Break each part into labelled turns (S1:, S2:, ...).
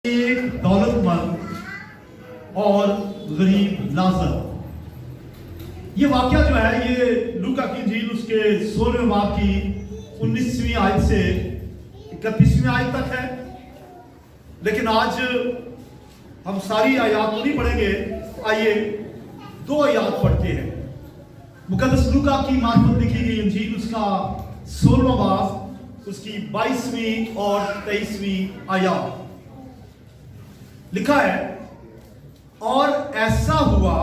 S1: ایک دولت مند اور غریب لازر، یہ واقعہ جو ہے یہ لوکا کی انجیل اس کے 16ویں باب کی 19ویں آیت سے 31ویں آیت تک ہے، لیکن آج ہم ساری آیات نہیں پڑھیں گے۔ آئیے 2 آیات پڑھتے ہیں۔ مقدس لوکا کی معرفت لکھی گئی انجیل اس کا 16واں باب اس کی 22ویں اور 23ویں آیات لکھا ہے، اور ایسا ہوا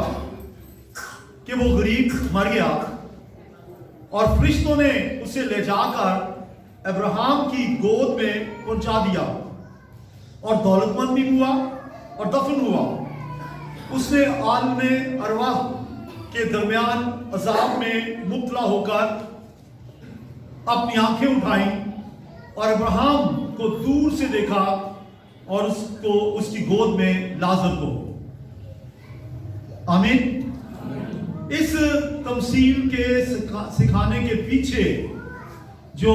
S1: کہ وہ غریب مر گیا اور فرشتوں نے اسے لے جا کر ابراہیم کی گود میں پہنچا دیا، اور دولت مند بھی ہوا اور دفن ہوا۔ اس نے عالم ارواح کے درمیان عذاب میں مبتلا ہو کر اپنی آنکھیں اٹھائیں اور ابراہیم کو دور سے دیکھا اور اس کی گود میں لازر کو۔ آمین۔ اس تمثیل کے سکھانے کے پیچھے جو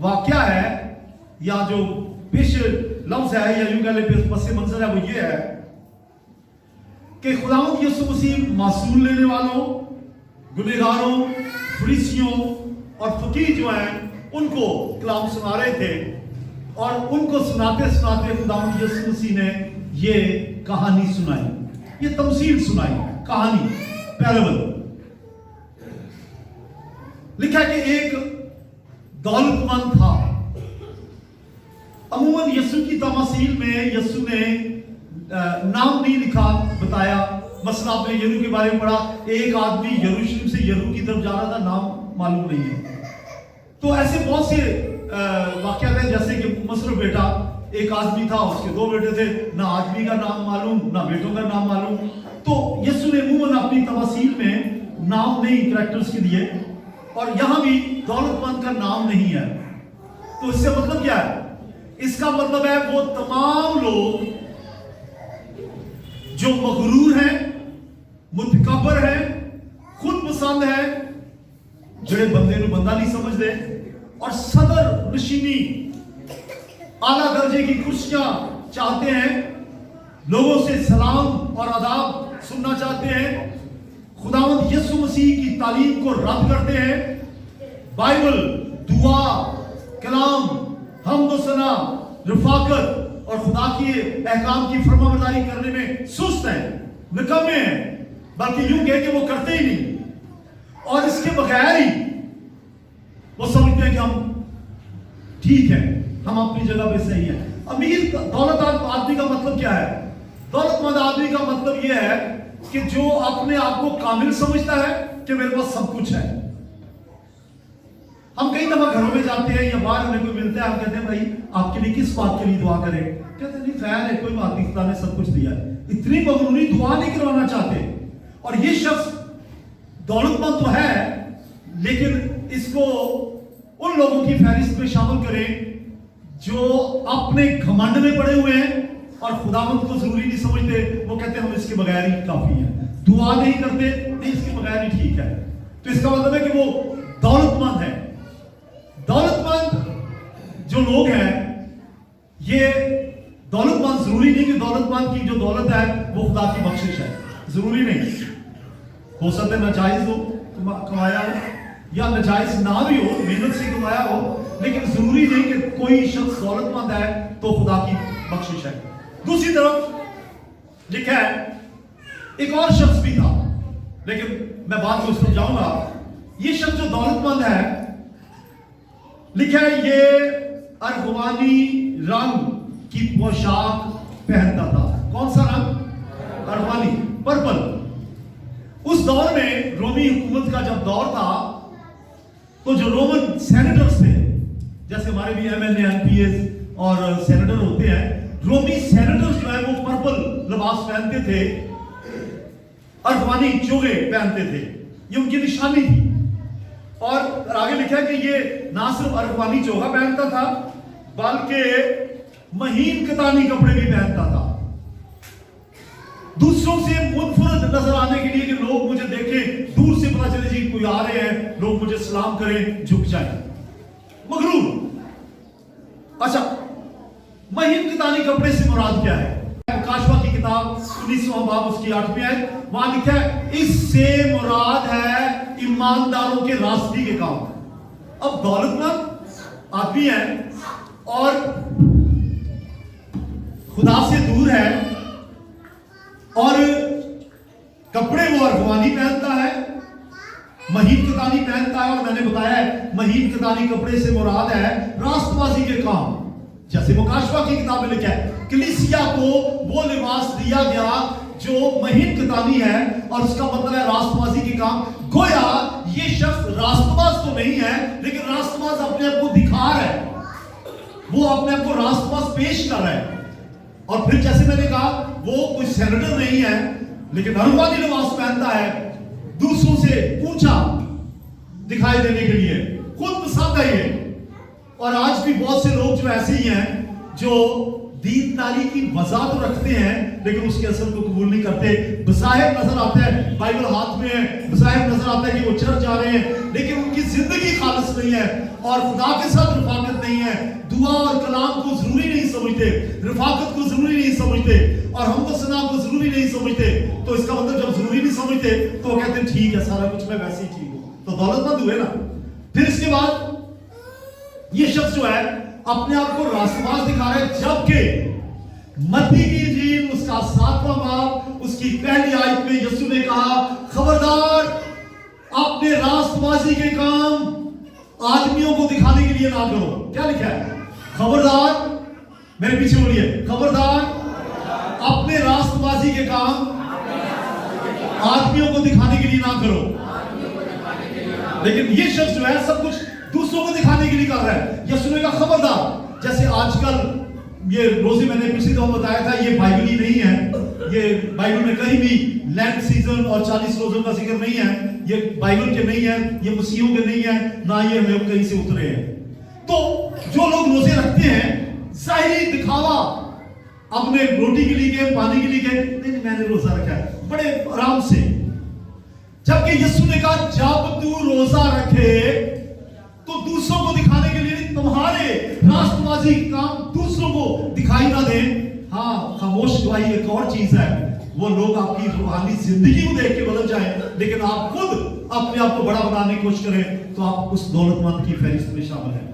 S1: واقعہ ہے یا جو پیش لفظ ہے یا یوں کہہ لیں پس منظر ہے، وہ یہ ہے کہ خداوند یسوع مسیح معصوم لینے والوں، گنہگاروں، فریسیوں اور فقیر جو ہیں ان کو کلام سنا رہے تھے، اور ان کو سناتے سناتے خداوند یسوع مسیح نے یہ کہانی سنائی، یہ تمثیل سنائی، کہانی، پیرابل۔ لکھا ہے کہ ایک دولت مند تھا۔ عموماً یسوع کی تماثیل میں یسوع نے نام نہیں لکھا، بتایا۔ مثلا آپ نے یرو کے بارے میں پڑھا، ایک آدمی یروشلم سے یرو کی طرف جا رہا تھا، نام معلوم نہیں ہے۔ تو ایسے بہت سے واقعات ہیں، جیسے کہ مصر بیٹا، ایک آدمی تھا، اس کے 2 بیٹے تھے، نہ آدمی کا نام معلوم نہ بیٹوں کا نام معلوم۔ تو یسوع نے عموماً اپنی تماثیل میں نام نہیں کریکٹرز کے دیے، اور یہاں بھی دولت مند کا نام نہیں ہے۔ تو اس سے مطلب کیا ہے؟ اس کا مطلب ہے وہ تمام لوگ جو مغرور ہیں، متکبر ہیں، خود پسند ہیں، جڑے بندے نو بندہ نہیں سمجھتے، اور صدر نشینی، اعلیٰ درجے کی کرسیاں چاہتے ہیں، لوگوں سے سلام اور آداب سننا چاہتے ہیں، خداوند یسوع مسیح کی تعلیم کو رد کرتے ہیں، بائبل، دعا، کلام، حمد و ثنا، رفاقت اور خدا کی احکام کی فرمانبرداری کرنے میں سست ہیں، نکمے ہیں، بلکہ یوں کہہ کہ وہ کرتے ہی نہیں، اور اس کے بغیر ہی وہ سمجھتے ہیں کہ ہم ٹھیک ہیں، ہم اپنی جگہ پہ صحیح ہیں۔ امیر دولت آدمی کا مطلب کیا ہے؟ دولت مند آدمی کا مطلب یہ ہے کہ جو اپنے آپ کو کامل سمجھتا ہے کہ میرے پاس سب کچھ ہے۔ ہم کئی دفعہ گھروں میں جاتے ہیں یا باہر ہمیں کوئی ملتا ہے، ہم کہتے ہیں بھائی آپ کے لیے کس بات کے لیے دعا کریں؟ کہتے ہیں نہیں خیر ہے، کوئی بات نہیں، خدا نے سب کچھ دیا ہے۔ اتنی مغروری دعا نہیں کروانا چاہتے۔ اور یہ شخص دولت مند تو ہے، لیکن اس کو ان لوگوں کی فہرست میں شامل کریں جو اپنے گھمنڈ میں پڑے ہوئے ہیں اور خداوند کو ضروری نہیں سمجھتے۔ وہ کہتے ہیں ہم اس کے بغیر ہی کافی ہیں، دعا نہیں کرتے، نہیں اس کے بغیر ہی ٹھیک ہے۔ تو اس کا مطلب ہے کہ وہ دولت مند ہے۔ دولت مند جو لوگ ہیں، یہ دولت مند ضروری نہیں کہ دولت مند کی جو دولت ہے وہ خدا کی بخشش ہے، ضروری نہیں۔ ہو سکتا ہے ناجائز ہو کمایا ہو، یا ناجائز نہ بھی ہو، محنت سے کمایا ہو، لیکن ضروری نہیں کہ کوئی شخص دولت مند ہے تو خدا کی بخشش ہے۔ دوسری طرف لکھا ہے ایک اور شخص بھی تھا، لیکن میں بات کو سمجھاؤں گا۔ یہ شخص جو دولت مند ہے، لکھا ہے یہ ارغوانی رنگ کی پوشاک پہنتا تھا۔ کون سا رنگ؟ ارغوانی، پرپل۔ اس دور میں رومی حکومت کا جب دور تھا تو جو رومن سینیٹرز تھے، جیسے ہمارے بھی M L A, M Ps اور سینیٹر ہوتے ہیں، رومی سینیٹرز جو ہے وہ پرپل لباس پہنتے تھے، ارغوانی چوغے پہنتے تھے، یہ ان کی نشانی تھی۔ اور آگے لکھا ہے کہ یہ نہ صرف ارغوانی چوغا پہنتا تھا بلکہ مہین کتانی کپڑے بھی پہنتا تھا، دوسروں سے منفرد نظر آنے کے لیے کہ لوگ مجھے دیکھیں، دور سے پتہ چلے جی کوئی آ رہے ہیں، لوگ مجھے سلام کریں، جھک جائیں، مغرور۔ اچھا، महीन कितानी कपड़े से मुराद क्या है? प्रकाशवा की किताब 19वां बाब उसकी 8वीं आयत, वहां लिखा है इससे मुराद है ईमानदारों के रास्ते के काम। अब दौलतमंद आदमी है और खुदा से दूर है और कपड़े वो अरगवानी पहनता है, महीन कितानी पहनता है, और मैंने बताया है महीन कितानी कपड़े से मुराद है रास्तबाजी के काम। जैसे मुकाशवा की किताब में लिखा है कलीसिया को वो लिबास दिया गया जो महीन कितानी है, और उसका मतलब है रास्तबाजी के काम। गोया ये शख्स रास्तबाज तो नहीं है, लेकिन रास्तबाज अपने आप को दिखा रहा है, वो अपने आप को रास्तबाज पेश कर रहा है। और फिर जैसे मैंने कहा वो कोई सेनेटर नहीं है, लेकिन अरगवानी लिबास पहनता है दूसरों से ऊंचा दिखाई देने के लिए, खुद पसंद है ये। और आज भी बहुत से लोग जो ऐसे ही हैं जो दीनदारी की वजह तो रखते हैं लेकिन उसके असर को कबूल नहीं करते। बज़ाहिर नजर आता है बाइबल हाथ में है, बज़ाहिर नजर आता है कि वो चर्च जा रहे हैं, लेकिन उनकी जिंदगी खालिस नहीं है और खुदा के साथ रफाकत नहीं है। दुआ और कलाम को जरूरी नहीं समझते, रफाकत को जरूरी नहीं समझते, और हमको सना को जरूरी नहीं समझते। तो इसका मतलब जब जरूरी नहीं समझते तो वो कहते हैं ठीक है सारा कुछ मैं वैसे ही ठीक हूं, तो दौलतमंद हुए ना। फिर इसके बाद ये शख्स जो है अपने आप को रास्तबाज दिखा रहा है, जबकि मत्ती की इंजील उसका 7वां बाब उसकी पहली आयत में यीशु ने कहा खबरदार अपने रास्तबाजी के काम आदमियों को दिखाने के लिए ना करो। क्या लिखा है? खबरदार, मेरे पीछे बोलिए, खबरदार अपने रास्तबाजी के काम आदमियों को दिखाने के लिए ना करो। लेकिन ये शख्स जो है सब कुछ दूसरों को दिखाने के लिए कर रहा है। यीशु ने कहा खबरदार। जैसे आजकल ये रोजे मैंने पिछली दफा बताया था, ये बाइबली नहीं है, ये बाइबल में कहीं भी लैंड सीजन और 40 रोजों का जिक्र नहीं है, ये बाइबल के नहीं है, ये मसीहों के नहीं है, ना ये हम कहीं से उतरे हैं। तो जो लोग रोजे रखते हैं जाहिरी दिखावा, अपने रोटी के लिए गए, पानी के लिए गए, नहीं मैंने रोजा रखा है बड़े आराम से, जबकि यीशु ने कहा जब तू रोजा रखे तो दूसरों को दिखाने के लिए नहीं, तुम्हारे रास्तबाजी काम दूसरों को दिखाई ना दे। हाँ, खामोश गवाही एक और चीज है, वो लोग आपकी रूहानी जिंदगी को देख के बदल जाए, लेकिन आप खुद अपने आप को बड़ा बनाने की कोशिश करें तो आप उस दौलतमंद की फहरिस्त में शामिल हैं।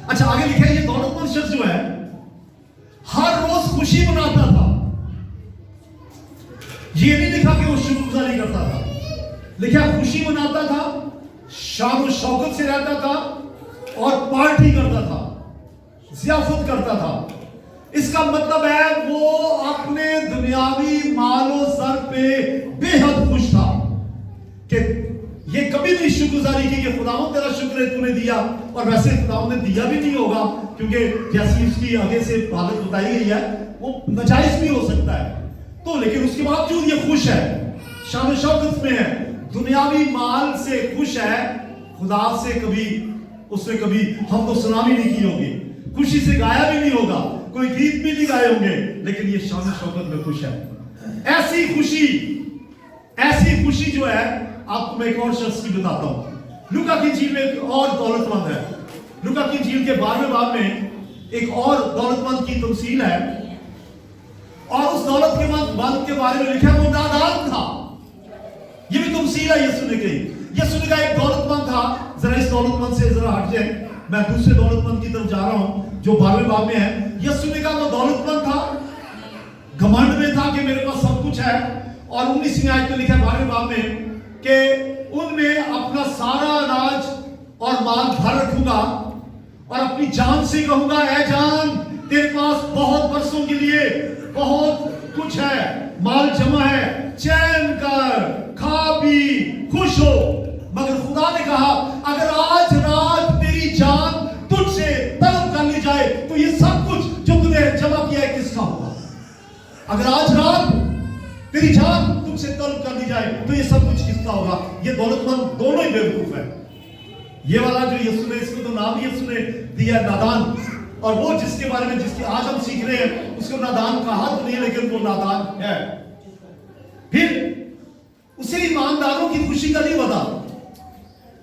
S1: अच्छा, आगे लिखा है ये दौलतमंद शख्स जो है हर रोज खुशी मनाता था। ये नहीं लिखा कि वो शुक्रगुजारी करता था, लिखा खुशी मनाता था, शान और शौकत से रहता था और पार्टी करता था, ज़ियाफत करता था। इसका मतलब है वो अपने दुनियावी मालो सर पे बेहद खुश था कि ये कभी नहीं शुक्रगुजारी की कि खुदावंद तेरा शुक्र है तूने दिया, और वैसे खुदावंद ने दिया भी नहीं होगा क्योंकि जैसी उसकी आगे से हालत बताई गई है वो नाजायज भी हो सकता है। तो लेकिन उसके बावजूद ये खुश है, शान और शौकत में है, दुनियावी माल से खुश है। खुदा से कभी उसने कभी हम तो सुना भी नहीं की होगी, खुशी से गाया भी नहीं होगा, कोई गीत भी नहीं गाए होंगे, लेकिन ये शान शौकत में खुश है। ऐसी खुशी जो है आपको मैं एक और शख्स की बताता हूं। लूका की इंजील में एक और दौलतमंद है। लूका की इंजील के 12वें बाब में एक और दौलतमंद की तमसील है, और उस दौलत के मंद के बारे में लिखा है वो नादान था। ये भी तमसील है यीशु ने कही। यीशु ने कहा एक दौलतमंद था, जरा इस दौलतमंद से जरा हट जाए, मैं दूसरे दौलतमंद की तरफ जा रहा हूं जो 12वें बाब में है। यीशु ने कहा वो दौलतमंद था, घमंड में था कि मेरे पास सब कुछ है, और 19वीं आयत में लिखा है 12वें बाब में कि उनमें अपना सारा अनाज और माल भर रखूंगा और अपनी जान से कहूंगा ऐ जान तेरे पास बहुत बरसों के लिए बहुत कुछ है, माल जमा है, चैन कर, खा पी, खुश हो। मगर खुदा ने कहा अगर आज रात तेरी जान तुझसे तलब कर ली जाए तो ये सब कुछ जो तूने जमा किया है किसका होगा? अगर आज रात तेरी जान तुझसे तलब कर ली जाए तो ये सब कुछ किसका होगा? ये दौलतमंद दोनों ही बेवकूफ है। ये वाला जो यीशु ने, इसको तो नाम यीशु ने दिया नादान, और वो जिसके बारे में जिसकी आज हम सीख रहे हैं उसको नादान कहा तो नहीं, लेकिन वो नादान है। फिर उसे ईमानदारों की खुशी का नहीं पता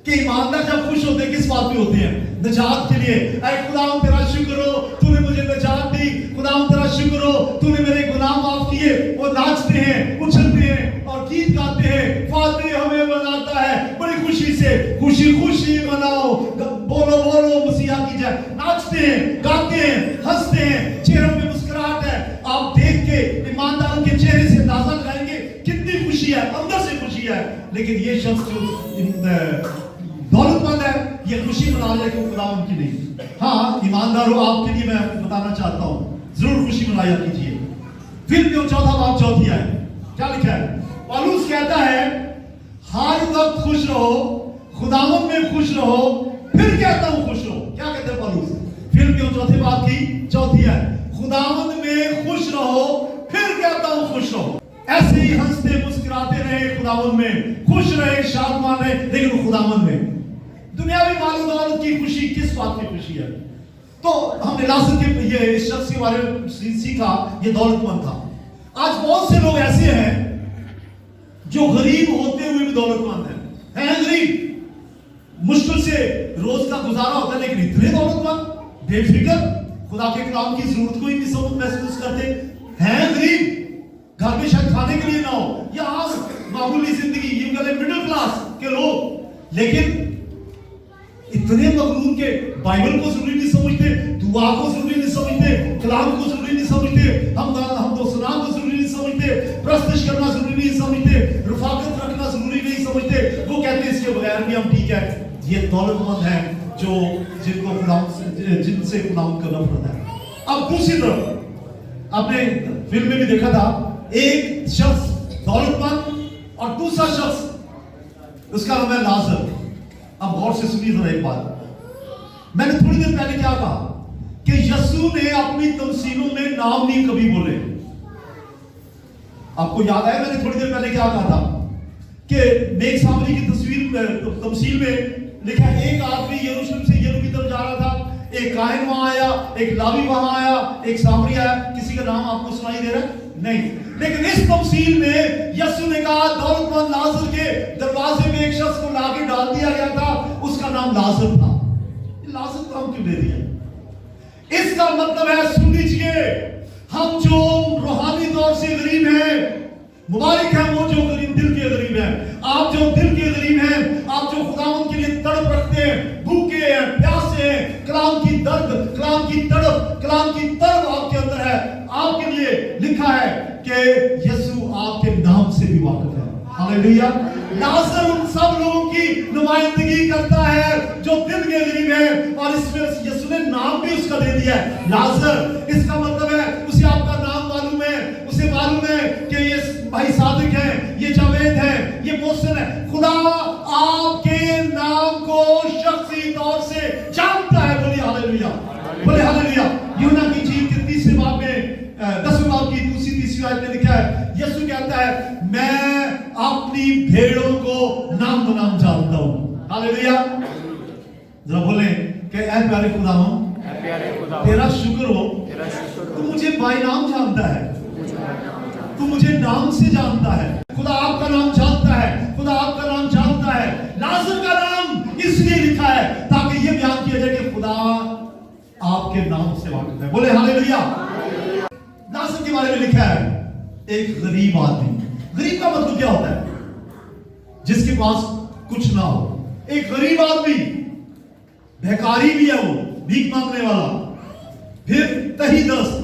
S1: कि ईमानदार जब खुश होते किस बात पे होते हैं। निजात के लिए। ऐ खुदावंद तेरा शुक्र हो, तूने मुझे निजात दी। खुदावंद तेरा शुक्र हो, तूने मेरे गुनाह माफ किए। वो नाचते हैं, उछलते हैं और गीत गाते हैं। फादर हमें मनाता है बड़ी खुशी से, खुशी खुशी मनाओ, बोलो बोलो मसीहा की जय। नाचते हैं, गाते हैं, हंसते हैं, चेहरों पे मुस्कुराहट है। आप देख के ईमानदारों के चेहरे से अंदाजा लगाएंगे कितनी खुशी है, अंदर से खुशी है। लेकिन ये शख्स जो दौलतमंद है, ये खुशी मना रहे कि खुदा उनकी नहीं। हाँ, ईमानदारों, आपके लिए मैं बताना चाहता हूँ, जरूर खुशी मनाया कीजिए। फिर क्यों चौथा बाब चौथी है, क्या लिखा है? पौलुस कहता है हर वक्त खुश रहो, खुदावंद में खुश रहो, फिर कहता हूं खुश रहो। क्या कहते हैं पौलुस? फिर क्यों चौथे बाब की चौथी है, खुदावंद में खुश रहो, फिर कहता हूं खुश रहो। ऐसे ही हंसते मुस्कुराते रहे, खुदावंद में खुश रहे, शादमान रहे, लेकिन खुदावंद में। दुनियावी माल दौलत की खुशी किस बात की खुशी है? तो हमने लाजर के ये इस शख्स के बारे में सीखा, ये दौलतमंद था। आज बहुत से लोग ऐसे हैं जो गरीब होते हुए भी दौलतमंद हैं गरीब, मुश्किल से रोज का गुजारा होता है, लेकिन इतने दौलतमंद, बेफिक्र, खुदा के कलाम की जरूरत को ही नहीं महसूस करते हैं। गरीब, घर में शायद खाने के लिए ना हो, या मामूली जिंदगी, ये गले मिडिल क्लास के लोग, लेकिन इतने मगरूर के बाइबल को जरूरी नहीं समझते, दुआ को जरूरी नहीं समझते, कलाम को जरूरी नहीं समझते, हम तो सुना को जरूरी नहीं समझते, प्रस्तुत करना जरूरी नहीं समझते, रफाकत रखना जरूरी नहीं समझते। वो कहते हैं इसके बगैर भी हम ठीक है। ये दौलतमंद है जो जिनसे गुलाम का नफरत है। अब दूसरी तरफ आपने फिल्म में भी देखा था, एक शख्स दौलतमंद और दूसरा शख्स, उसका नाम है लाजर। अब गौर से सुनिए जरा एक बात। मैंने थोड़ी देर पहले क्या कहा कि यीशु ने अपनी तमसीलों में नाम नहीं कभी बोले। आपको याद है मैंने थोड़ी देर पहले क्या कहा था कि नेक सामरी की तमसील में लिखा है, एक आदमी यरूशलेम से यरूशलेम की तरफ जा रहा था, एक काहिन वहां आया, एक लावी वहां आया, एक सामरी आया। किसी का नाम आपको सुनाई दे रहा है? नहीं। लेकिन इस तमसील में यीशु ने कहा दौलतमंद लाजर के दरवाजे में एक शख्स को लाके डाल दिया गया था, उसका नाम लाजर था। लाजर को हम क्यों दे दिया? इसका मतलब है, सुन लीजिए, हम जो रूहानी तौर से गरीब हैं, मुबारक है वो जो गरीब दिल के गरीब हैं। आप जो दिल के गरीब हैं, आप जो खुदावंद के लिए तड़प रखते हैं, भूखे हैं, प्यासे हैं, कलाम की दर्द, कलाम की तड़प, कलाम की तड़प आपके अंदर है, आपके लिए लिखा है कि यीशु आपके नाम से भी वाकिफ है। हालेलुया। लाजर उन सब लोगों की नुमाइंदगी करता है जो दिल के गरीब हैं, और इसमें यीशु ने नाम भी उसका दे दिया है, लाजर। इसका मतलब है उसे आपका नाम मालूम है, उसे मालूम है कि ये भाई सादिक है, ये जावेद है, ये मोहसिन है। खुदा आपके नाम को शख्सी तौर से जानता है। बोलिए हालेलुया, बोले हालेलुया। यूहन्ना की इंजील के 30वें बाब में 10वें बाब की तीसरी आयत में लिखा है, यीशु कहता है मैं अपनी भेड़ों को नाम बनाम जानता हूं। हालेलुया। जरा बोले कि ऐ प्यारे खुदा, तेरा शुक्र हो, तू मुझे बाय नाम जानता है, तू मुझे नाम से जानता है। खुदा आपका नाम जानता है, खुदा आपका नाम जानता है। लाजर का नाम इसलिए लिखा है ताकि ये बयान किया जाए कि खुदा आपके नाम से वाकिफ है। बोले हालेलुया। लाजर के बारे में लिखा है एक गरीब आदमी। गरीब का मतलब क्या होता है? जिसके पास कुछ ना हो। एक गरीब आदमी, भिखारी भी है, वो भीख मांगने वाला, फिर तहीदस्त,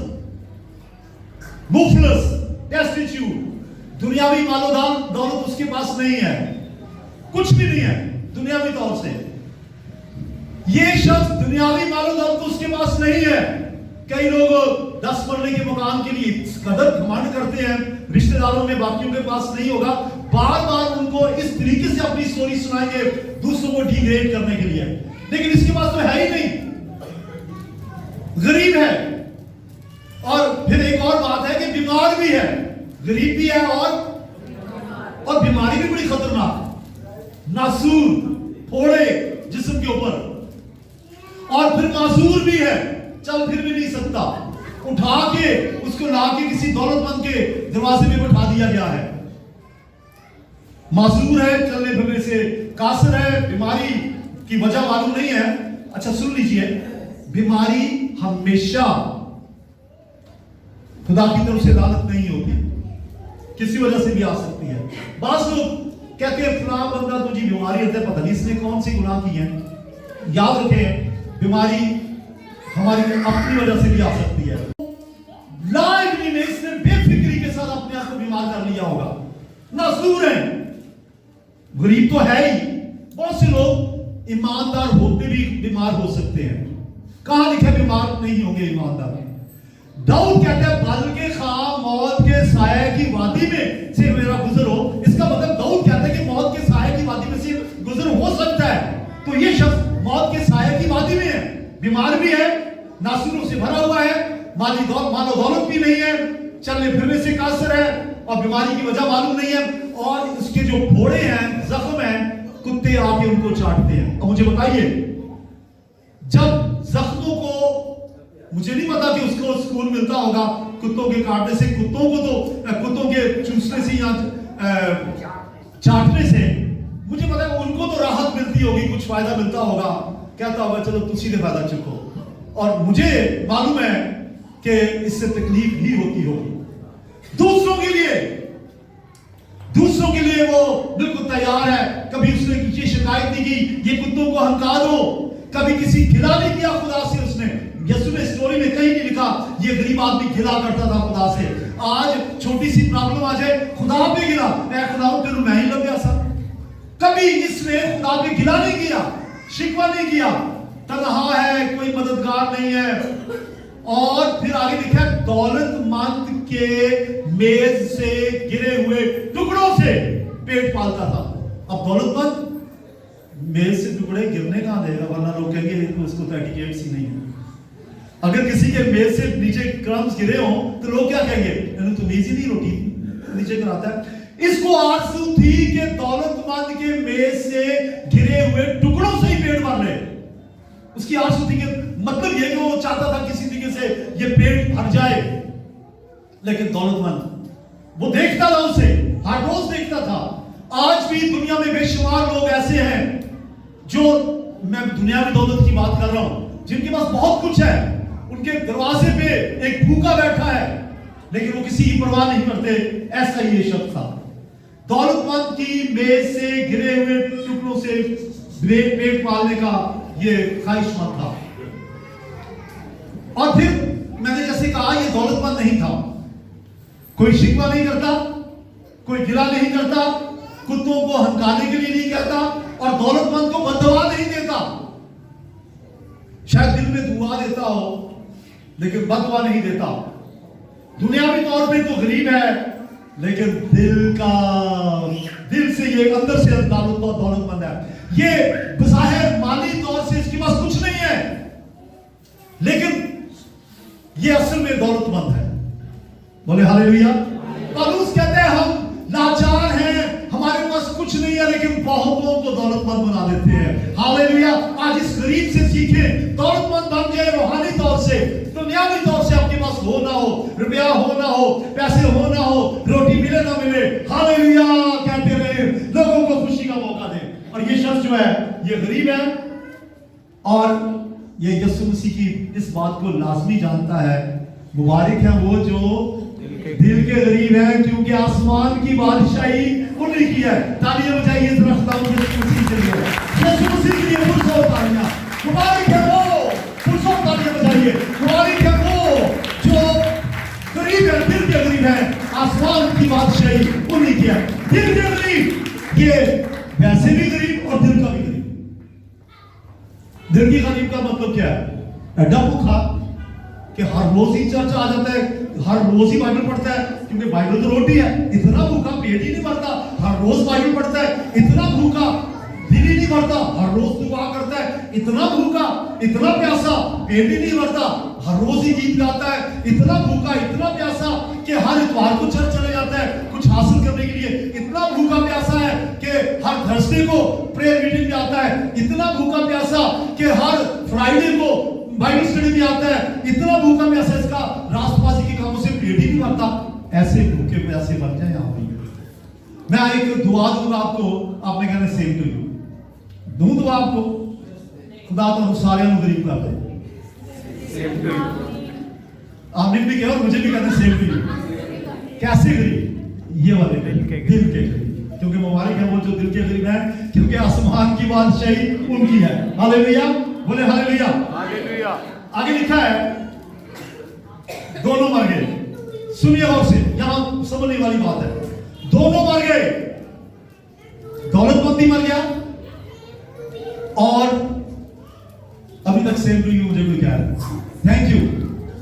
S1: मुफलस, डेस्टिट्यूट, दुनियावी मालो दौलत उसके पास नहीं है, कुछ भी नहीं है दुनियावी तौर से। ये शख्स दुनियावी मालो दौलत उसके पास नहीं है। कई लोग 10 मरले के मकान के लिए इस कदर घमंड करते हैं, रिश्तेदारों में बाकियों के पास नहीं होगा, बार बार उनको इस तरीके से अपनी स्टोरी सुनाएंगे दूसरों को डिग्रेड करने के लिए, लेकिन इसके पास तो है ही नहीं, गरीब है। और फिर एक और बात है कि बीमार भी है, गरीब भी है और बीमारी भी बड़ी खतरनाक, नासूर, फोड़े जिस्म के ऊपर, और फिर मासूर भी है, चल फिर भी नहीं सकता, उठा के उसको लाके किसी दौलतमंद के दरवाजे में बैठा दिया गया है। मासूर है, चलने फिरने से कासर है, बीमारी की वजह मालूम नहीं है, अच्छा सुन लीजिए, बीमारी हमेशा खुदा की तरफ से लानत नहीं होती, किसी वजह से भी आ सकती है। बास लोग कहते हैं फलां बंदा तुझी बीमारी है, पता नहीं इसने कौन सी गुनाह की है। याद रखें, बीमारी हमारी अपनी वजह से भी आ सकती है। लाइफ में इसने बेफिक्री के साथ अपने आप को बीमार कर लिया होगा। नासूर है, गरीब तो है ही। बहुत से लोग ईमानदार होते भी बीमार हो सकते हैं। कहां लिखा बीमार नहीं होंगे ईमानदार? दाऊद कहता है बल्कि खा मौत के साये की वादी में से मेरा गुजर हो। इसका मतलब दाऊद कहता है कि मौत के साये की वादी में से गुजर हो सकता है। तो ये शख्स मौत के साये की वादी में है, बीमार भी है, नासूरों से भरा हुआ है, मालो दौलत भी नहीं है, चलने फिरने से कासर है और बीमारी की वजह मालूम नहीं है, और उसके जो फोड़े हैं, जख्म हैं, कुत्ते आके उनको चाटते हैं। अब मुझे बताइए, जब जख्मों को, मुझे नहीं पता कि उसको स्कूल मिलता होगा कुत्तों के काटने से, कुत्तों को तो कुत्तों के चूसने से या चाटने से, मुझे पता है उनको तो राहत मिलती होगी, कुछ फायदा मिलता होगा, कहता होगा चलो तुसी ने फायदा चुको, और मुझे मालूम है कि इससे तकलीफ भी होती होगी। दूसरों के लिए वो बिल्कुल तैयार है। कभी उसने ये शिकायत नहीं की ये कुत्तों को हंका दो, कभी किसी गिला नहीं किया खुदा से। उसने यीशु ने स्टोरी में कहीं नहीं लिखा ये गरीब आदमी गिला करता था खुदा से। आज छोटी सी प्रॉब्लम आ जाए, खुदा पे गिला, मैं खुदा तेरे मैं ही लग गया सा। कभी इसने खुदा पे गिला नहीं किया, शिकवा नहीं किया, तन्हा है, कोई मददगार नहीं है। और फिर आगे लिखा है दौलतमंद के मेज से गिरे हुए टुकड़ों से पेट पालता था। अब दौलतमंद मेज से टुकड़े गिरने कहां देगा, वरना लोग कहेंगे उसको तो एटिकेट्स ही नहीं है। अगर किसी के मेज से नीचे क्रम्स गिरे हो तो लोग क्या कहेंगे, इन्होंने तो मेज ही नहीं रोटी नीचे कराता है। इसको आरज़ू थी कि दौलतमंद के मेज से गिरे हुए टुकड़ों से ही पेट भर ले। उसकी आरज़ू थी कि मतलब ये कि वो चाहता था किसी तरीके से ये पेट भर जाए। लेकिन दौलतमंद वो देखता था, उसे हर रोज देखता था। आज भी दुनिया में बेशुमार लोग ऐसे हैं जो, मैं दुनियावी दौलत की बात कर रहा हूं, जिनके पास बहुत कुछ है, उनके दरवाजे पे एक भूखा बैठा है लेकिन वो किसी की परवाह नहीं करते। ऐसा ही ये शख्स था। दौलतमंद की मेज से गिरे हुए टुकड़ों से पेट पालने का ये ख्वाहिशमंद था। और फिर मैंने जैसे कहा ये दौलतमंद नहीं था, कोई शिकवा नहीं करता, कोई गिला नहीं करता, कुत्तों को हंकाने के लिए नहीं कहता, और दौलतमंद को बददुआ नहीं देता। शायद दिल में दुआ देता हो लेकिन बददुआ नहीं देता। दुनियावी तौर पे तो गरीब है लेकिन दिल से ये अंदर से दौलतमंद है। ये बज़ाहिर माली तौर से इसके पास कुछ नहीं है लेकिन ये असल में दौलतमंद है। बोले हालेलुया। पौलुस कहते हैं हम लाचार हैं, हमारे पास कुछ नहीं है लेकिन बहुतों को दौलतमंद बना देते हैं। हालेलुया। आज इस गरीब से सीखें, दौलतमंद बन जाए रूहानी तौर से, दुनियावी तौर से। आपके पास हो ना हो, रुपया हो ना हो, पैसे हो ना हो, रोटी मिले ना मिले, हालेलुया कहते रहे, लोगों को खुशी का मौका दे। और ये शख्स जो है ये गरीब है और ये यीशु मसीह की इस बात को लाजमी जानता है। मुबारक है वो जो दिल के गरीब है, क्योंकि आसमान की बादशाही उन्हीं की है। तालियां बजाइए जरा खुदा यीशु मसीह के लिए, यीशु मसीह के लिए पुरजोर तालियां। मुबारक है वो, पुरजोर तालियां बजाइए। मुबारक है वो जो गरीब है, दिल के गरीब है, आसमान की बादशाही उन्हीं की है। दिल के गरीब, ये वैसे भी गरीब और दिल का भी गरीब। दिल की गरीब का मतलब क्या है? एडा भूखा कि हर रोज ही चर्च आ जाता है, हर रोज ही बाइबल पढ़ता है, क्योंकि बाइबल तो रोटी है। इतना भूखा पेट ही नहीं भरता, हर रोज बाइबल पढ़ता है। इतना भूखा दिल ही नहीं भरता, हर रोज दुआ करता है। इतना भूखा, इतना प्यासा, पेट ही नहीं भरता, हर रोज ही गीत गाता है। इतना भूखा, इतना प्यासा कि हर इतवार को चर्च चले जाता है कुछ हासिल करने के लिए। इतना भूखा प्यासा है कि हर थर्सडे को प्रेयर मीटिंग में आता है। इतना भूखा प्यासा कि हर फ्राइडे को बाइबल स्टडी में आता है। इतना भूखा प्यासा इसका राष्ट्रवासी के कामों से पेट ही नहीं भरता। ऐसे भूखे प्यासे बन जाए यहाँ पे। मैं एक दुआ दूंगा आपको, आपने कहना सेम टू यू। दूं दुआ आपको? खुदा तो सारे गरीब कर दे। आपने भी कहा और मुझे भी कहते सेम टू यू। कैसे गरीब? ये वाले दिल के गरीब, क्योंकि मुबारक है वो जो दिल के गरीब है, क्योंकि आसमान की बादशाही उनकी है। हालेलुया, बोले हालेलुया। आगे लिखा है दोनों मर गए। सुनिए और से, यहां समझने वाली बात है। दोनों मर गए, दौलतमंद भी मर गया और अभी तक सेम टू यू मुझे कोई कह रहा है थैंक यू,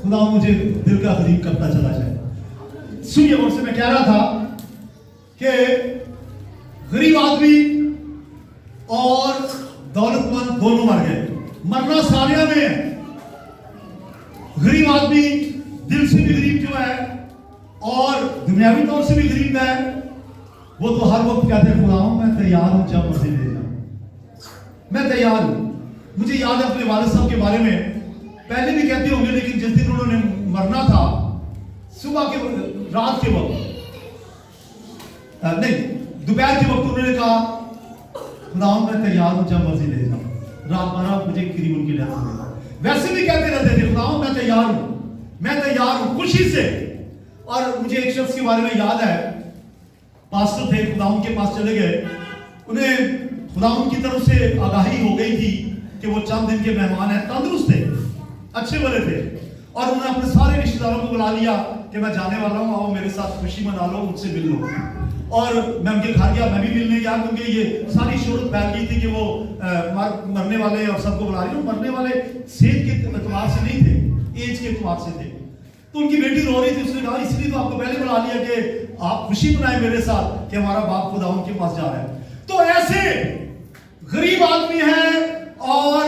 S1: खुदा मुझे दिल का करीब करता चला जाए। सुनिए और से, मैं कह रहा था कि गरीब आदमी और दौलतमंद दोनों मर गए। मरना सारिया में है। गरीब आदमी दिल से भी गरीब जो है और दुनियावी तौर से भी गरीब है, वो तो हर वक्त कहते हैं खुदा मैं तैयार हूं, जब मर्जी ले जा, मैं तैयार हूं। मुझे याद है अपने वालिद साहब के बारे में, पहले भी कहते होंगे, लेकिन जिस दिन उन्होंने मरना था, सुबह के रात के वक्त नहीं, दोपहर के वक्त उन्होंने कहा खुदा मैं तैयार हूं, जब मर्जी ले जाऊं। रात 12 बजे करीब उनकी डेथ हो गई। वैसे भी कहते रहते थे खुदा मैं तैयार हूं, मैं तैयार हूं, खुशी से। और मुझे एक शख्स के बारे में याद है, पास्टर थे, खुदाउन के पास चले गए, उन्हें खुदाउन की तरफ से आगाही हो गई थी कि वो चंद दिन के मेहमान हैं, तंदुरुस्त थे, अच्छे वाले थे, और उन्होंने अपने सारे रिश्तेदारों को बुला लिया कि मैं जाने वाला हूं, आओ मेरे साथ खुशी मना लो, मुझसे मिल लो। और मैं उनके घर गया, मैं भी मिलने गया, क्योंकि ये सारी शोहरत फैल गई थी कि वो मरने वाले और सबको बुला रही। मरने वाले सेहत के एतबार से नहीं थे, एज के एतबार से थे। तो उनकी बेटी रो रही थी, उसने कहा इसलिए तो आपको पहले बुला लिया कि आप खुशी मनाएं मेरे साथ कि हमारा बाप खुदा उनके पास जा रहा है। तो ऐसे गरीब आदमी है और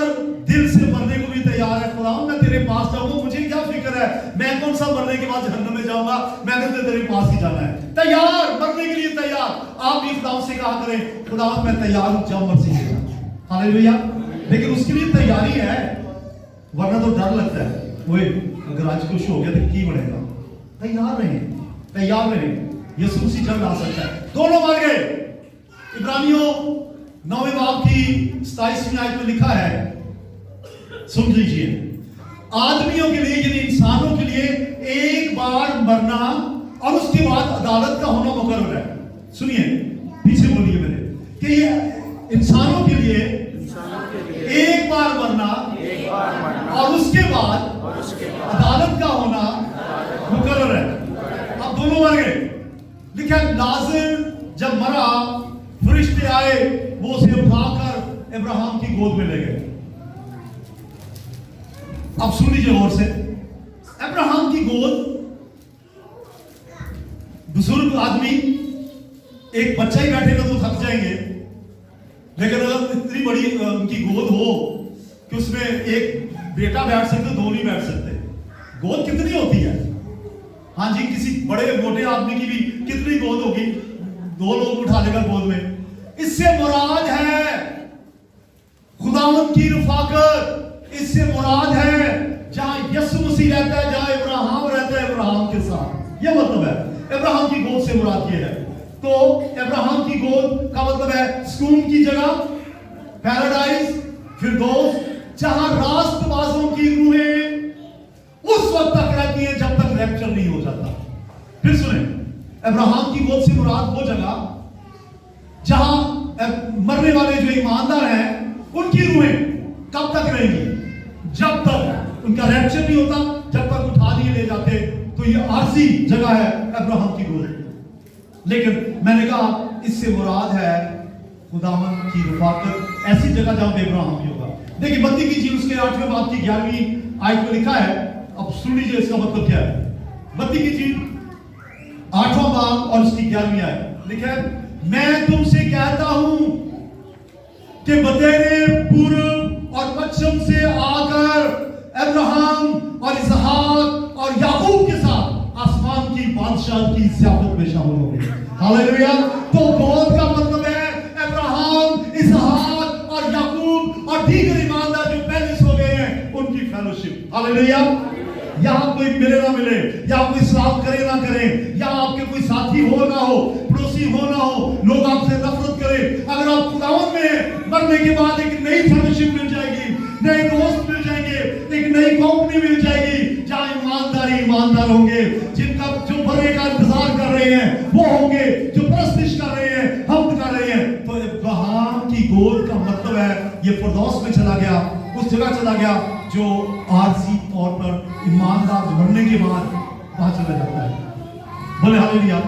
S1: दिल से मरने को भी तैयार है। खुदा मैं तेरे पास जाऊंगा, मुझे क्या फिक्र है, मैं कौन सा मरने के बाद जहन्नम में जाऊंगा, मैंने तो तेरे पास ही जाना है। तैयार, मरने के लिए तैयार। आप भी खुदा से कहा करें खुदा मैं तैयार हूं, जब मर्जी ले जा। हालेलुया। लेकिन उसके लिए तैयारी है, वरना तो डर लगता है, वो अगर आज कुछ हो गया तो की बढ़ेगा। तैयार रहे, तैयार रहे, यीशु मसीह जल्द आ सकता है। दोनों मर गए। इब्रानियों 9वें बाब की 27वीं आयत में लिखा है, सुन लीजिए, आदमियों के लिए यानी इंसानों के लिए एक बार मरना और उसके बाद अदालत का होना मुकर्रर है। सुनिए, पीछे बोलिए मेरे, कि ये इंसानों के लिए एक बार मरना और उसके बाद अदालत का होना मुकर्रर है। अब दोनों मर गए। लिखा लाज़र जब मरा, फरिश्ते आए, वो उसे उठाकर अब्राहम की गोद में ले गए। अब सुन लीजिए गौर से, अब्राहम की गोद, बुजुर्ग आदमी, एक बच्चा ही बैठेगा तो थक जाएंगे, लेकिन अगर इतनी बड़ी उनकी गोद हो कि उसमें एक बेटा बैठ सकते, दो नहीं बैठ सकते। गोद कितनी होती है? हाँ जी, किसी बड़े मोटे आदमी की भी कितनी गोद होगी? 2 लोग उठा लेगा गोद में। इससे मुराद है खुदावंद की रफाकत। इससे मुराद है जहां यीशु मसीह रहता है, जहां इब्राहिम रहता है, इब्राहिम के साथ। यह मतलब है इब्राहिम की गोद से मुराद ये है। तो इब्राहिम की गोद का मतलब है सुकून की जगह, पैराडाइज, फिरदौस, जहां रास्तबाजों की रूहें उस वक्त तक रहती है जब तक रैप्चर नहीं हो जाता। फिर सुने, अब्राहम की गोद से मुराद वो जगह जहां मरने वाले जो ईमानदार हैं उनकी रूहें कब तक रहेंगी? जब तक उनका रैप्चर नहीं होता, जब तक उठा नहीं ले जाते। तो ये आरजी जगह है अब्राहम की गोद। लेकिन मैंने कहा इससे मुराद है खुदावंद की रफाकत, ऐसी जगह जहां पे इब्राहिम भी होगा। देखिए मत्ती की इंजील उसके 8वें बाब की 11वीं आयत में लिखा है। अब सुन लीजिए इसका मतलब क्या है। मत्ती की इंजील 8वां बाब और उसकी 11वीं आयत लिखा है, मैं तुमसे कहता हूं कि बतेरे पूर्व और पश्चिम से आकर अब्राहम और इसहाक और याकूब के साथ आसमान की बादशाह की ज़ियाफत में शामिल हो गए। हालेलुया। तो गोद का मतलब है अब्राहम, इसहाक और याकूब और दीगर ईमानदार जो पहले सो गए हैं उनकी फेलोशिप। हालेलुया। यहाँ कोई मिले ना मिले, या कोई सलाम करे ना करे, या आपके कोई साथी हो ना हो, पड़ोसी हो ना हो, लोग आपसे नफरत करें, अगर आप खुदावंद में मरने के बाद एक नई फेलोशिप मिल जाएगी, नए दोस्त मिल जाएंगे, एक नई कंपनी मिल जाएगी जहां ईमानदार होंगे, जिनका जो बड़े का इंतजार कर रहे हैं वो होंगे, जो परस्तिश कर रहे हैं, हमद कर रहे हैं। तो इब्राहिम की गोद का मतलब है ये फिरदौस में चला गया, उस जगह चला गया जो आरजी तौर पर ईमानदार बनने के बाद वहां चला जाता है। बोले हालेलुया।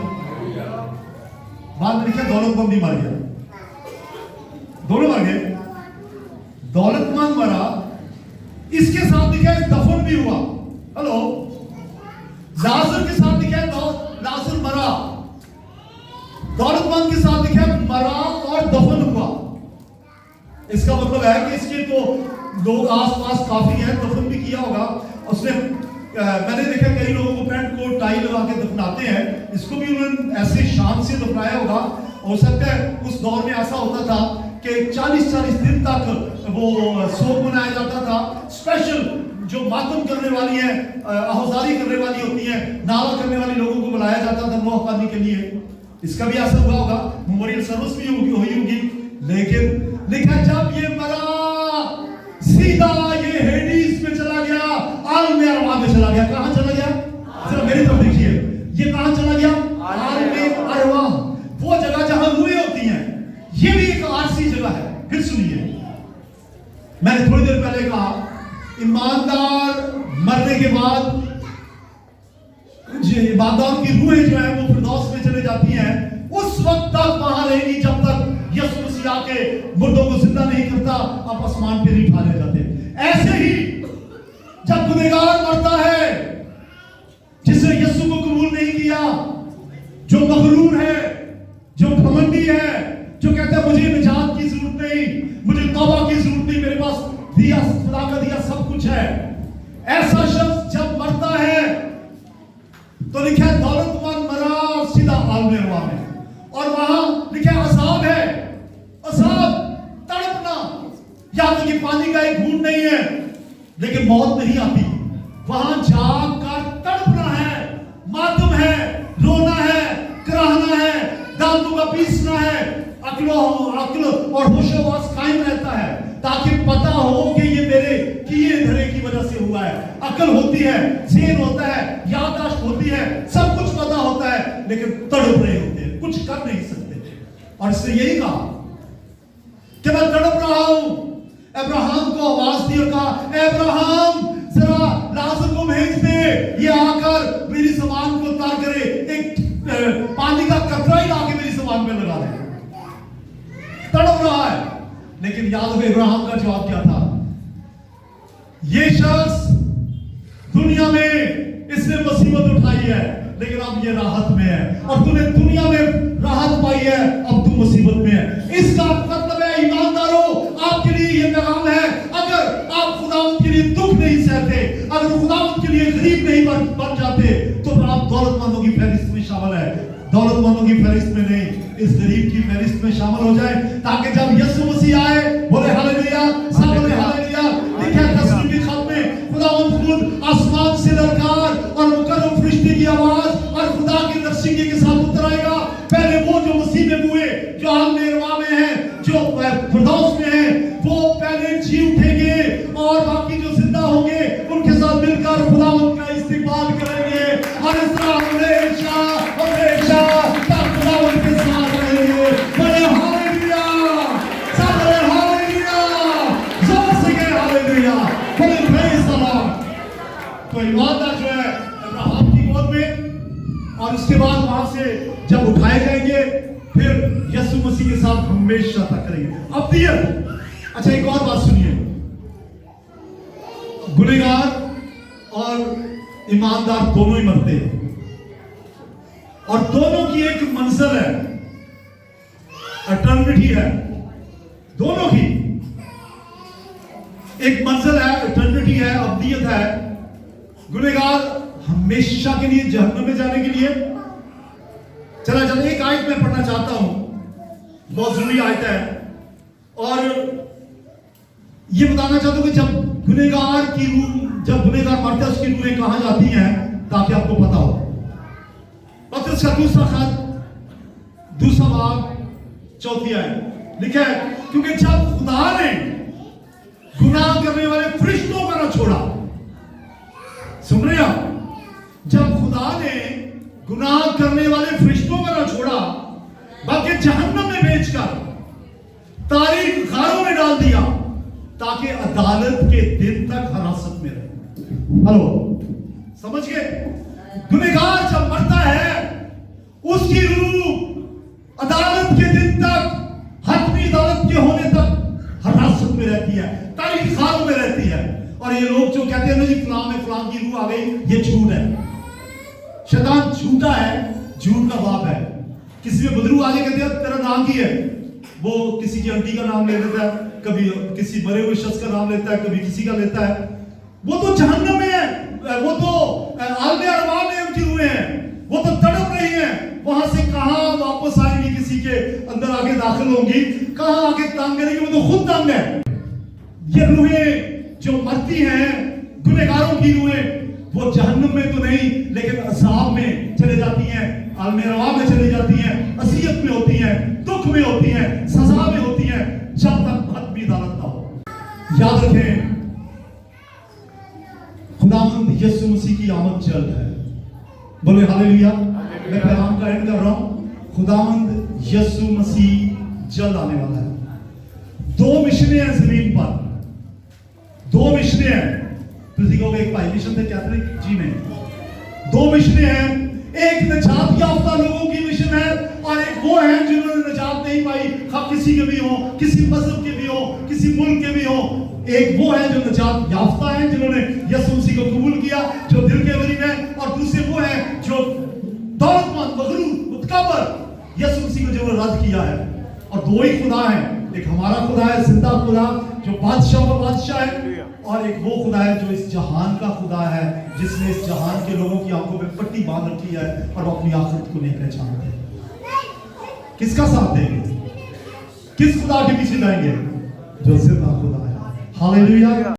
S1: बाद में लिखा दौलतमंद भी मर गया, दोनों मर गए। दौलतमंद मरा, इसके साथ लिखा है दफन भी हुआ। हेलो, लाजर के साथ लिखा है लाजर मरा, दौलतमंद के साथ लिखा है मरा और दफन हुआ। इसका मतलब है कि इसके तो लोग आसपास काफी हैं, दफन भी किया होगा उसने। मैंने देखा कई लोगों को पैंट कोट टाई लगा के दफनाते हैं, इसको भी उन्होंने ऐसे शान से दफनाया होगा। हो सकता है उस दौर में ऐसा होता था कि 40-40 दिन तक वो शोक मनाया जाता था। स्पेशल जो मातम करने वाली है, आहुजारी करने वाली होती है, नारा करने वाले लोगों को बुलाया जाता था नोह पानी के लिए। इसका भी असर हुआ होगा, मेमोरियल सर्विस भी हुई होगी। लेकिन लिखा जब ये मरा सीधा ये हेडीज में चला गया, आलम अरवा में चला गया। कहां चला गया? जरा मेरी तरफ देखिए, ये कहां चला गया? आलम अरवा, वो जगह जहां रूहें होती हैं। ये भी एक आरसी जगह है। फिर सुनिए, मैंने थोड़ी देर पहले कहा ईमानदार मरने के बाद ईमानदार की रूहें जो है वो फिरदौस में चले जाती हैं। उस वक्त तक वहां रहेगी जब तक यीशु मसीह आके मुर्दों को जिंदा नहीं करता, आप आसमान पे नहीं उठा ले जाते। ऐसे ही जब गुनहगार मरता है, जिसने यीशु को कबूल नहीं किया, जो मगरूर है, जो घमंडी है, जो कहता है मुझे निजात की जरूरत नहीं, मुझे तौबा की जरूरत नहीं, मेरे पास दिया खुदा का दिया सब कुछ है, ऐसा शख्स जब मरता है तो लिखा है दौलतमंद मरा सीधा आलम अरवा में। और वहां लिखा है अज़ाब है, अज़ाब, तड़पना। याद कि पानी का एक बूंद नहीं है लेकिन मौत नहीं आती, वहां जाग कर तड़पना है, मातम है, रोना है, कराहना है, दांतों का पीसना है, अक्ल और होशोवास कायम रहता है ताकि पता हो कि ये मेरे किए धरे की वजह से हुआ है। अकल होती है, ज़हन होता है, याददाश्त होती है, सब कुछ पता होता है, लेकिन तड़प रहे होते हैं, कुछ कर नहीं सकते। और इसने यही कहा कि मैं तड़प रहा हूं। अब्राहम को आवाज दी और कहा अब्राहम जरा लाजर को भेज दे, ये आकर मेरी ज़बान को तार करे, एक पानी का कतरा ही लाके मेरी ज़बान पे लगा दे। तड़प रहा है, लेकिन याद हो इब्राहिम का जवाब क्या था? ये शख्स दुनिया में इसने मुसीबत उठाई है लेकिन अब ये राहत में है, और तूने दुनिया में राहत पाई है, अब तू मुसीबत में है। इसका मतलब है ईमानदारों, आपके लिए ये पैगाम है, अगर आप खुदावंद के लिए दुख नहीं सहते, अगर खुदावंद के लिए गरीब नहीं बन जाते, तो आप दौलतमंदों की फहरिस्त में शामिल है। दौलतमंदों की फहरिस्त में नहीं, इस गरीब की फहरिस्त में शामिल हो जाए, ताकि जब यीशु मसीह आए, बोले हालेलुया, सब बोले हालेलुया। लिखा है तस्वीर के खत में खुदावंद खुद आसमान से ललकार और मुकर्रम फरिश्ते की आवाज और खुदा के नक्शिके के साथ उतर आएगा। पहले वो जो मसीह में हुए, जो आलम अरवा में हैं, जो फिरदौस में हैं, वो पहले जी उठेंगे और बाकी जो जिंदा होंगे उनके साथ मिलकर खुदावंद का इस्तेमाल करेंगे, और इस तरह हमेशा हमेशा खुदावंद के साथ रहेंगे। बड़े हालेलुया, सब बड़े हालेलुया, जोर से कहे हालेलुया, बड़े प्रेज़ द लॉर्ड। तो ईमानदार जो है अब्राहम की गोद में, और उसके बाद वहां से जब उठाए जाएंगे फिर यीशु मसीह के साथ हमेशा तक करेंगे। अब दियर, अच्छा एक और बात सुनिए, गुनहगार और ईमानदार दोनों ही मरते हैं, और दोनों की एक मंजिल है, एटर्निटी है। दोनों की एक मंजिल है, एटर्निटी है, अब्दियत है। गुनहगार हमेशा के लिए जहन्नम में जाने के लिए चला जाता है। एक आयत मैं पढ़ना चाहता हूं, बहुत जरूरी आयत है, और ये बताना चाहता हूं कि जब गुनहगार की रूह, जब गुनहगार मरता है उसकी रूहें कहां जाती हैं, ताकि आपको पता हो। पतरस का दूसरा खत, दूसरा बाब, चौथी आयत लिखा है, क्योंकि जब खुदा ने गुनाह करने वाले फरिश्तों को ना छोड़ा। सुन रहे आप? जब खुदा ने गुनाह करने वाले फरिश्तों को ना छोड़ा, बल्कि जहन्नम में भेजकर तारीख खारों में डाल दिया ताकि अदालत के दिन तक हिरासत में रहे। हेलो, समझ गए? गुनहगार जब मरता है उसकी रूह अदालत के दिन तक, हतमी अदालत के होने तक हिरासत में रहती है, तारीख खारों में रहती है। और ये लोग जो कहते हैं ना जी फलां में फलां की रूह आ गई, ये झूठ है। शैतान झूठा है, झूठ का बाप है। किसी में बदरू आगे कहते हैं तेरा नाम की है, वो किसी की आंटी का नाम ले लेता है, कभी किसी मरे हुए शख्स का नाम लेता है, कभी किसी का लेता है। वो तो जहन्नम में है, वो तो आलमे अरवाह में उनकी रूहें हैं, वो तो तड़प रही हैं। वहां से कहां वापस आएंगी, किसी के अंदर आके दाखिल होंगी, कहां आके तंग करेंगी, वो तो खुद तंग है। ये रूहें जो मरती हैं, गुनहगारों की रूहें, वो जहन्नम में तो नहीं लेकिन अज़ाब में चले जाती हैं, आलमे अरवाह में चली जाती हैं, अज़ियत में होती हैं, दुख में होती हैं, सजा में होती हैं, जब तक हतमी अदालत ना हो। याद रखें, खुदावंद यीशु मसीह की आमद जल्द है। बोले हालेलुया। मैं पैगाम का एंड कर रहा हूं। खुदावंद यीशु मसीह जल्द आने वाला है। 2 मिशनें हैं जमीन पर, 2 मिशनें हैं। किसी को एक भाई मिशन थे कैथोलिक जी में, 2 मिशनें हैं। एक निजात याफ्ता लोगों की मिशन है और एक वो है जिन्होंने निजात नहीं पाई, खा किसी के भी हो, किसी मजहब के भी हो, किसी मुल्क के भी हो। एक वो है जो निजात याफ्ता है, जिन्होंने यीशु मसीह को कबूल किया, जो दिल के करीब है, और दूसरे वो है जो दौलतमंद, मगरूर, मुतकब्बर यीशु मसीह को जो रद्द किया है। और 2 ही खुदा है, एक हमारा खुदा है जिंदा खुदा जो बादशाह का बादशाह है, और एक वो खुदा है जो इस जहान का खुदा है, जिसने इस जहान के लोगों की आंखों में पट्टी बांध रखी है और वो अपनी आखिरत को नहीं पहचानते। किसका साथ देंगे? किस खुदा के पीछे जाएंगे? जो जिंदा खुदा है। हालेलुया।